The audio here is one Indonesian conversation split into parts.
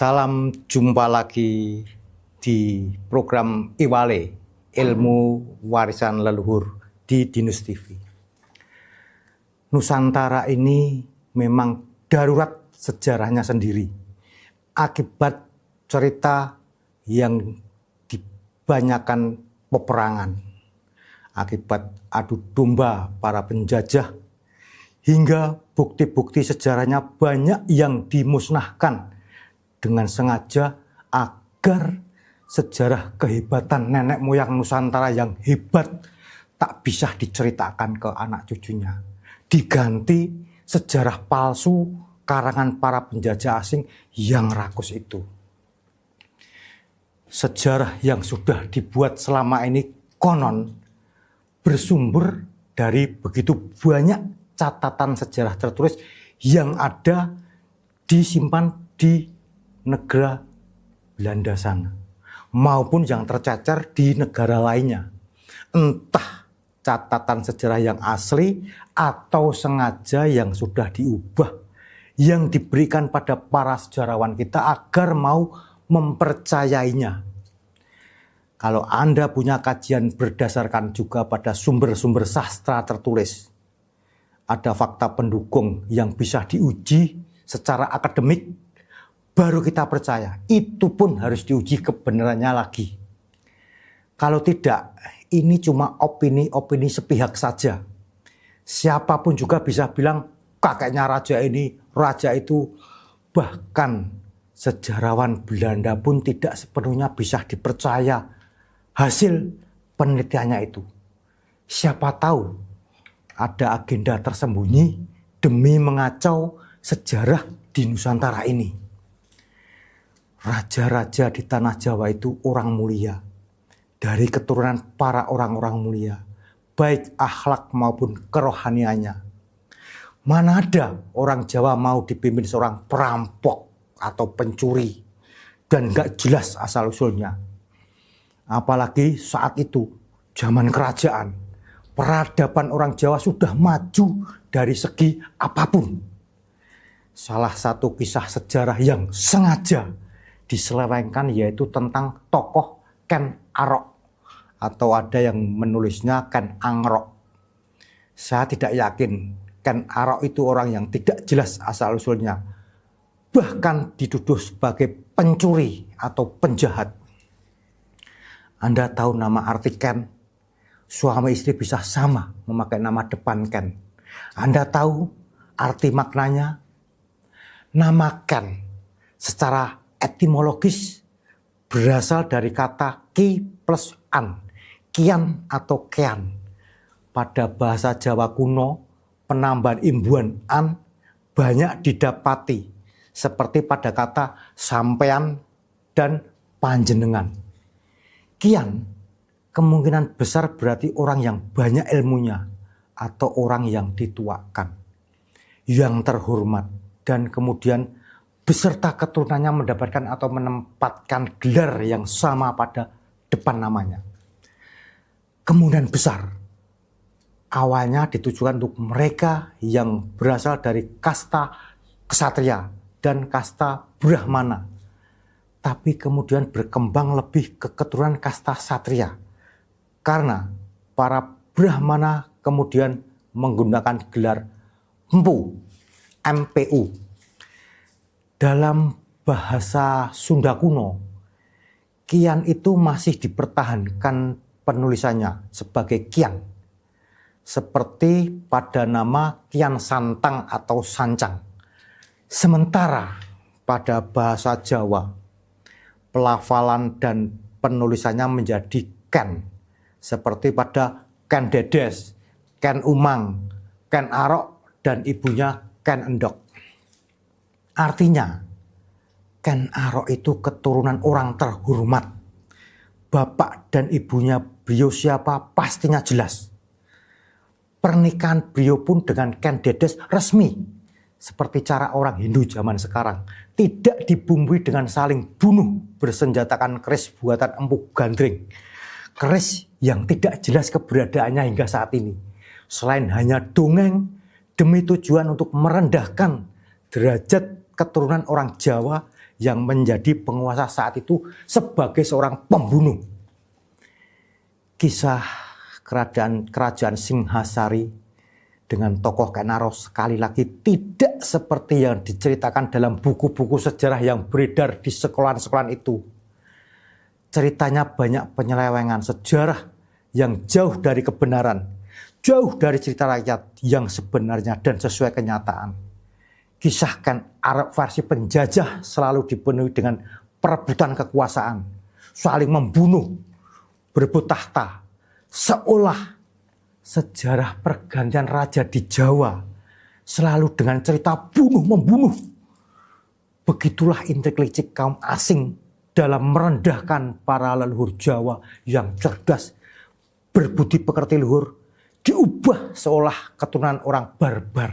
Salam jumpa lagi di program Iwale, Ilmu Warisan Leluhur di Dinus TV. Nusantara ini memang darurat sejarahnya sendiri akibat cerita yang dibanyakan peperangan, akibat adu domba para penjajah, hingga bukti-bukti sejarahnya banyak yang dimusnahkan dengan sengaja agar sejarah kehebatan nenek moyang Nusantara yang hebat tak bisa diceritakan ke anak cucunya. Diganti sejarah palsu karangan para penjajah asing yang rakus itu. Sejarah yang sudah dibuat selama ini konon bersumber dari begitu banyak catatan sejarah tertulis yang ada disimpan di negara Belanda sana maupun yang tercecer di negara lainnya. Entah catatan sejarah yang asli atau sengaja yang sudah diubah, yang diberikan pada para sejarawan kita agar mau mempercayainya. Kalau Anda punya kajian berdasarkan juga pada sumber-sumber sastra tertulis, ada fakta pendukung yang bisa diuji secara akademik, baru kita percaya. Itu pun harus diuji kebenarannya lagi. Kalau tidak, ini cuma opini-opini sepihak saja. Siapapun juga bisa bilang kakeknya raja ini, raja itu. Bahkan sejarawan Belanda pun tidak sepenuhnya bisa dipercaya hasil penelitiannya itu. Siapa tahu ada agenda tersembunyi demi mengacau sejarah di Nusantara ini. Raja-raja di tanah Jawa itu orang mulia, dari keturunan para orang-orang mulia, baik akhlak maupun kerohaniannya. Mana ada orang Jawa mau dipimpin seorang perampok atau pencuri dan gak jelas asal-usulnya. Apalagi saat itu, zaman kerajaan, peradaban orang Jawa sudah maju dari segi apapun. Salah satu kisah sejarah yang sengaja diselewengkan yaitu tentang tokoh Ken Arok, atau ada yang menulisnya Ken Angrok. Saya tidak yakin Ken Arok itu orang yang tidak jelas asal-usulnya, bahkan dituduh sebagai pencuri atau penjahat. Anda tahu nama arti Ken? Suami istri bisa sama memakai nama depan Ken. Anda tahu arti maknanya? Nama Ken secara etimologis berasal dari kata ki plus an, kian atau kean. Pada bahasa Jawa kuno, penambahan imbuhan an banyak didapati, seperti pada kata sampean dan panjenengan. Kian kemungkinan besar berarti orang yang banyak ilmunya atau orang yang dituakan, yang terhormat, dan kemudian beserta keturunannya mendapatkan atau menempatkan gelar yang sama pada depan namanya. Kemungkinan besar awalnya ditujukan untuk mereka yang berasal dari kasta ksatria dan kasta brahmana, tapi kemudian berkembang lebih ke keturunan kasta satria karena para brahmana kemudian menggunakan gelar Mpu, MPU. Dalam bahasa Sunda kuno, kian itu masih dipertahankan penulisannya sebagai kian, seperti pada nama Kian Santang atau Sancang. Sementara pada bahasa Jawa, pelafalan dan penulisannya menjadi Ken, seperti pada Ken Dedes, Ken Umang, Ken Arok, dan ibunya Ken Endok. Artinya, Ken Arok itu keturunan orang terhormat. Bapak dan ibunya beliau siapa pastinya jelas. Pernikahan beliau pun dengan Ken Dedes resmi. Seperti cara orang Hindu zaman sekarang. Tidak dibumbui dengan saling bunuh bersenjatakan keris buatan Empu Gandring. Keris yang tidak jelas keberadaannya hingga saat ini. Selain hanya dongeng demi tujuan untuk merendahkan derajat keturunan orang Jawa yang menjadi penguasa saat itu sebagai seorang pembunuh. Kisah kerajaan Singhasari dengan tokoh Ken Arok sekali lagi tidak seperti yang diceritakan dalam buku-buku sejarah yang beredar di sekolah-sekolah itu. Ceritanya banyak penyelewengan sejarah yang jauh dari kebenaran, jauh dari cerita rakyat yang sebenarnya dan sesuai kenyataan. Kisah Ken Arok versi penjajah selalu dipenuhi dengan perebutan kekuasaan, saling membunuh, berebut tahta, seolah sejarah pergantian raja di Jawa selalu dengan cerita bunuh-membunuh. Begitulah intrik licik kaum asing dalam merendahkan para leluhur Jawa yang cerdas, berbudi pekerti luhur, diubah seolah keturunan orang barbar.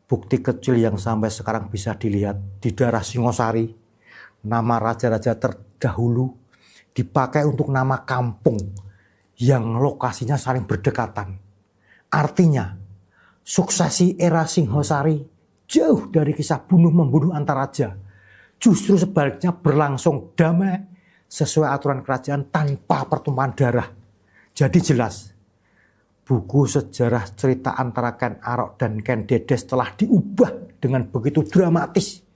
Bukti kecil yang sampai sekarang bisa dilihat di daerah Singosari, nama raja-raja terdahulu dipakai untuk nama kampung yang lokasinya saling berdekatan. Artinya, suksesi era Singhasari jauh dari kisah bunuh-membunuh antar raja. Justru sebaliknya berlangsung damai sesuai aturan kerajaan tanpa pertumpahan darah. Jadi jelas, buku sejarah cerita antara Ken Arok dan Ken Dedes telah diubah dengan begitu dramatis.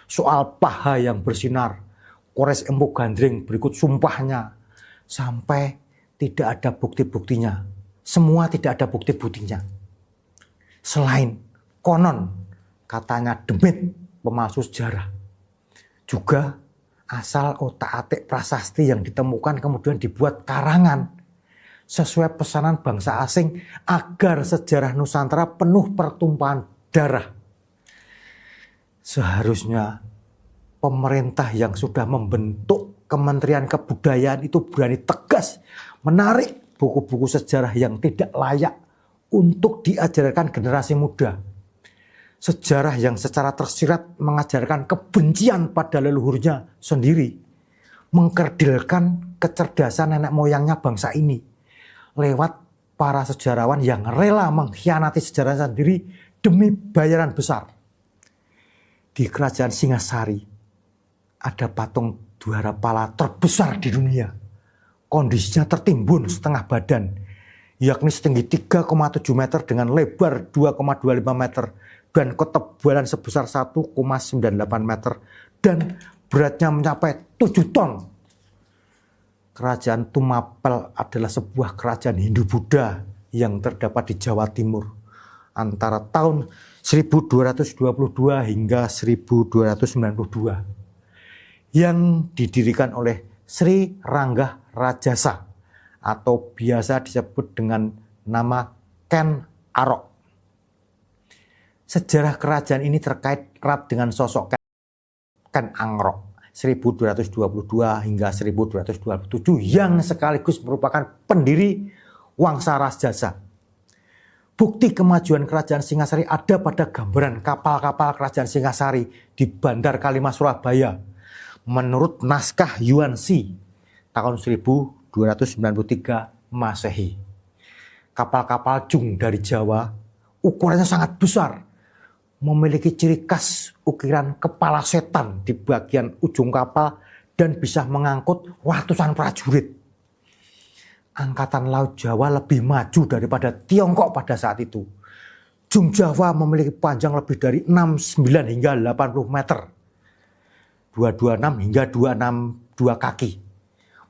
Soal paha yang bersinar, Kores Empu Gandring berikut sumpahnya, sampai tidak ada bukti-buktinya. Semua tidak ada bukti-buktinya. Selain konon katanya demit pemalsu sejarah. Juga asal otak-atik prasasti yang ditemukan kemudian dibuat karangan sesuai pesanan bangsa asing agar sejarah Nusantara penuh pertumpahan darah. Seharusnya pemerintah yang sudah membentuk Kementerian Kebudayaan itu berani tegas menarik buku-buku sejarah yang tidak layak untuk diajarkan generasi muda. Sejarah yang secara tersirat mengajarkan kebencian pada leluhurnya sendiri, mengkerdilkan kecerdasan nenek moyangnya bangsa ini lewat para sejarawan yang rela mengkhianati sejarah sendiri demi bayaran besar. Di kerajaan Singhasari ada patung Dwarapala terbesar di dunia. Kondisinya tertimbun setengah badan, yakni setinggi 3,7 meter dengan lebar 2,25 meter dan ketebalan sebesar 1,98 meter dan beratnya mencapai 7 ton. Kerajaan Tumapel adalah sebuah kerajaan Hindu-Buddha yang terdapat di Jawa Timur antara tahun 1222 hingga 1292 yang didirikan oleh Sri Ranggah Rajasa atau biasa disebut dengan nama Ken Arok. Sejarah kerajaan ini terkait erat dengan sosok Ken Arok 1222 hingga 1227 yang sekaligus merupakan pendiri Wangsa Rajasa. Bukti kemajuan kerajaan Singhasari ada pada gambaran kapal-kapal kerajaan Singhasari di Bandar Kalimas, Surabaya. Menurut naskah Yuansi tahun 1293 Masehi. Kapal-kapal Jung dari Jawa ukurannya sangat besar, memiliki ciri khas ukiran kepala setan di bagian ujung kapal dan bisa mengangkut ratusan prajurit. Angkatan Laut Jawa lebih maju daripada Tiongkok pada saat itu. Jung Jawa memiliki panjang lebih dari 69 hingga 80 meter. 226 hingga 262 kaki.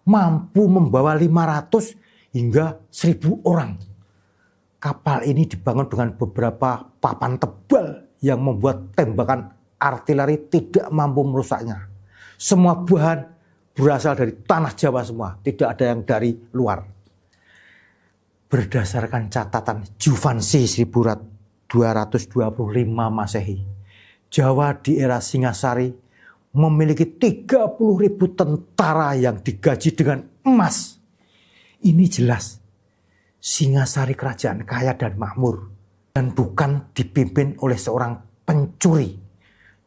Mampu membawa 500 hingga 1000 orang. Kapal ini dibangun dengan beberapa papan tebal yang membuat tembakan artileri tidak mampu merusaknya. Semua bahan berasal dari tanah Jawa semua, tidak ada yang dari luar. Berdasarkan catatan Juvansi 1225 Masehi, Jawa di era Singhasari memiliki 30.000 tentara yang digaji dengan emas. Ini jelas Singhasari kerajaan kaya dan makmur dan bukan dipimpin oleh seorang pencuri,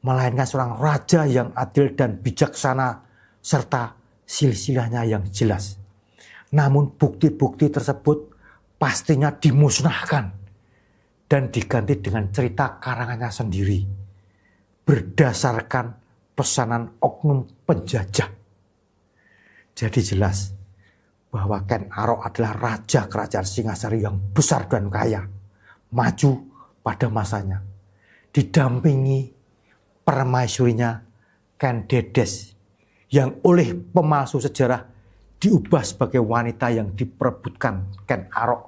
melainkan seorang raja yang adil dan bijaksana serta silsilahnya yang jelas. Namun bukti-bukti tersebut pastinya dimusnahkan dan diganti dengan cerita karangannya sendiri berdasarkan pesanan oknum penjajah. Jadi jelas bahwa Ken Arok adalah raja kerajaan Singasari yang besar dan kaya, maju pada masanya, didampingi permaisurinya Ken Dedes yang oleh pemalsu sejarah diubah sebagai wanita yang diperebutkan Ken Arok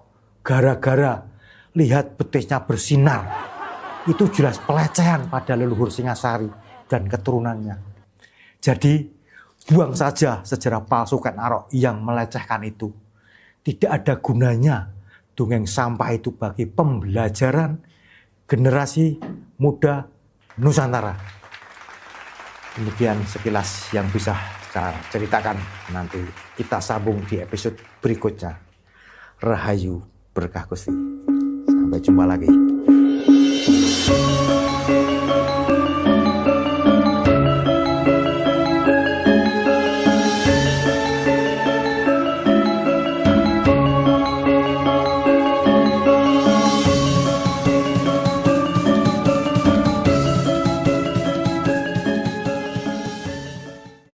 gara-gara lihat betisnya bersinar. Itu jelas pelecehan pada leluhur Singasari dan keturunannya. Jadi buang saja sejarah palsu Ken Arok yang melecehkan itu. Tidak ada gunanya dongeng sampah itu bagi pembelajaran generasi muda Nusantara. Demikian sekilas yang bisa saya ceritakan. Nanti kita sambung di episode berikutnya. Rahayu berkah Gusti. Sampai jumpa lagi.